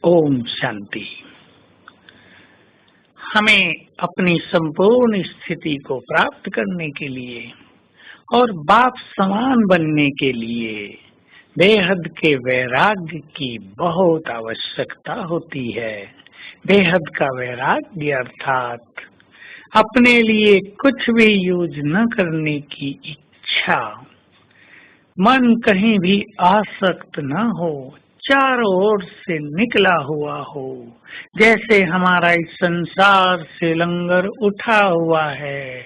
ओम शांति। हमें अपनी संपूर्ण स्थिति को प्राप्त करने के लिए और बाप समान बनने के लिए बेहद के वैराग्य की बहुत आवश्यकता होती है। बेहद का वैराग्य अर्थात अपने लिए कुछ भी यूज न करने की इच्छा, मन कहीं भी आसक्त न हो, चारों ओर से निकला हुआ हो, जैसे हमारा इस संसार से लंगर उठा हुआ है,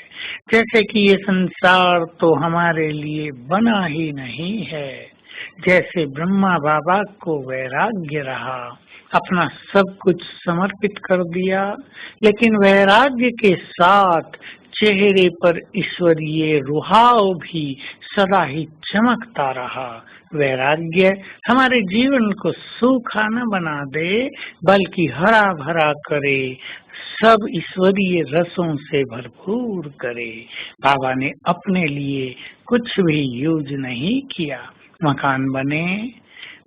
जैसे कि ये संसार तो हमारे लिए बना ही नहीं है। जैसे ब्रह्मा बाबा को वैराग्य रहा, अपना सब कुछ समर्पित कर दिया, लेकिन वैराग्य के साथ चेहरे पर ईश्वरीय रुहाव भी सदा ही चमकता रहा। वैराग्य हमारे जीवन को सूखा न बना दे, बल्कि हरा भरा करे, सब ईश्वरीय रसों से भरपूर करे। बाबा ने अपने लिए कुछ भी यूज नहीं किया। मकान बने,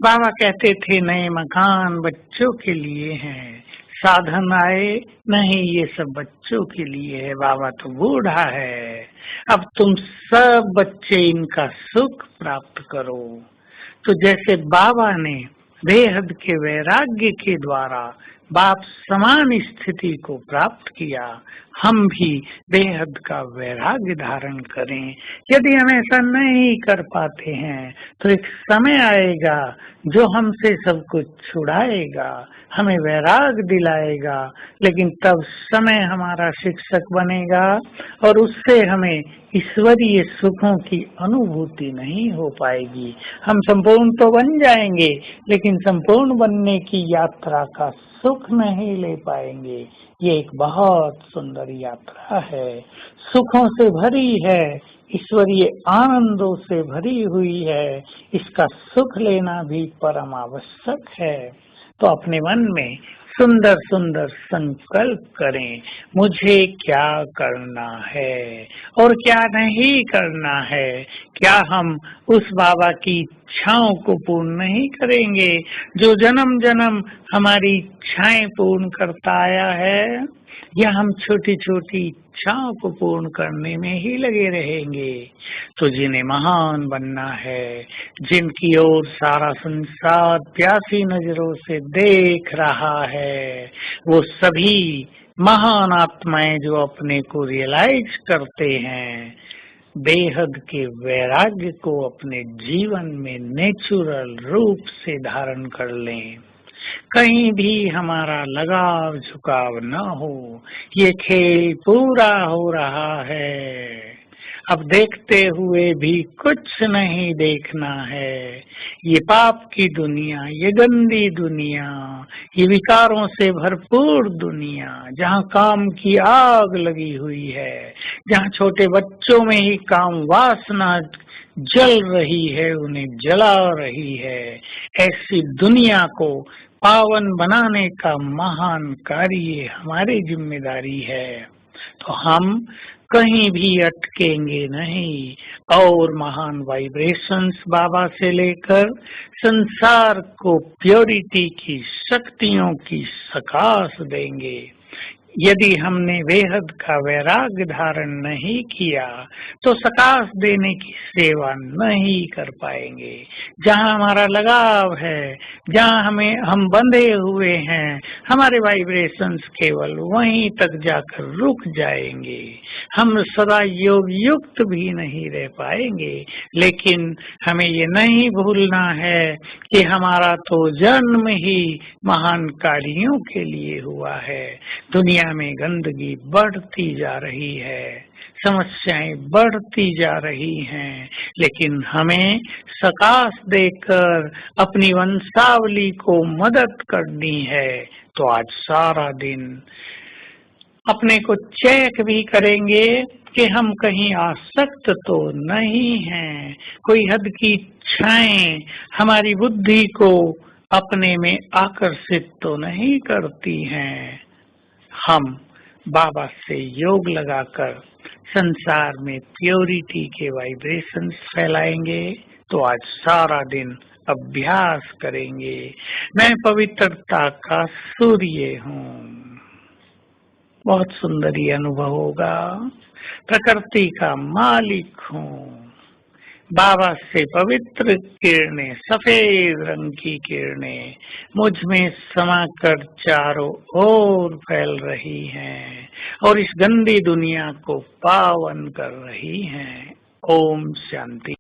बाबा कहते थे नए मकान बच्चों के लिए हैं। साधन आए, नहीं ये सब बच्चों के लिए है, बाबा तो बूढ़ा है, अब तुम सब बच्चे इनका सुख प्राप्त करो। तो जैसे बाबा ने बेहद के वैराग्य के द्वारा बाप समान स्थिति को प्राप्त किया, हम भी बेहद का वैराग्य धारण करें। यदि हम ऐसा नहीं कर पाते हैं तो एक समय आएगा जो हमसे सब कुछ छुड़ाएगा, हमें वैराग दिलाएगा, लेकिन तब समय हमारा शिक्षक बनेगा और उससे हमें ईश्वरीय सुखों की अनुभूति नहीं हो पाएगी। हम संपूर्ण तो बन जाएंगे, लेकिन संपूर्ण बनने की यात्रा का सुख नहीं ले पाएंगे। ये एक बहुत सुंदर यात्रा है, सुखों से भरी है, ईश्वरीय आनंदों से भरी हुई है। इसका सुख लेना भी परम आवश्यक है। तो अपने मन में सुंदर सुंदर संकल्प करें, मुझे क्या करना है और क्या नहीं करना है। क्या हम उस बाबा की इच्छाओं को पूर्ण नहीं करेंगे जो जन्म जन्म हमारी इच्छाएं पूर्ण करता आया है, या हम छोटी छोटी इच्छाओं को पूर्ण करने में ही लगे रहेंगे। तो जिन्हें महान बनना है, जिनकी ओर सारा संसार प्यासी नजरों से देख रहा है, वो सभी महान आत्माएं जो अपने को रियलाइज करते हैं, बेहद के वैराग्य को अपने जीवन में नेचुरल रूप से धारण कर लें। कहीं भी हमारा लगाव झुकाव न हो। ये खेल पूरा हो रहा है, अब देखते हुए भी कुछ नहीं देखना है। ये पाप की दुनिया, ये गंदी दुनिया, ये विकारों से भरपूर दुनिया, जहाँ काम की आग लगी हुई है, जहाँ छोटे बच्चों में ही काम वासना जल रही है, उन्हें जला रही है, ऐसी दुनिया को पावन बनाने का महान कार्य हमारी जिम्मेदारी है। तो हम कहीं भी अटकेंगे नहीं और महान वाइब्रेशंस बाबा से लेकर संसार को प्योरिटी की शक्तियों की सकाश देंगे। यदि हमने बेहद का वैराग्य धारण नहीं किया तो सकाश देने की सेवा नहीं कर पाएंगे। जहाँ हमारा लगाव है, जहाँ हम बंधे हुए हैं, हमारे वाइब्रेशंस केवल वहीं तक जाकर रुक जाएंगे। हम सदा योग युक्त भी नहीं रह पाएंगे। लेकिन हमें ये नहीं भूलना है कि हमारा तो जन्म ही महान कार्यों के लिए हुआ है। दुनिया में गंदगी बढ़ती जा रही है, समस्याएं बढ़ती जा रही हैं, लेकिन हमें सकाश देकर अपनी वंशावली को मदद करनी है। तो आज सारा दिन अपने को चेक भी करेंगे कि हम कहीं आसक्त तो नहीं हैं, कोई हद की इच्छाएं हमारी बुद्धि को अपने में आकर्षित तो नहीं करती हैं। हम बाबा से योग लगाकर संसार में प्योरिटी के वाइब्रेशंस फैलाएंगे। तो आज सारा दिन अभ्यास करेंगे। मैं पवित्रता का सूर्य हूँ। बहुत सुंदर ये अनुभव होगा। प्रकृति का मालिक हूँ। बाबा से पवित्र किरणें, सफेद रंग की किरणें मुझ में समाकर चारों ओर फैल रही हैं और इस गंदी दुनिया को पावन कर रही हैं। ओम शांति।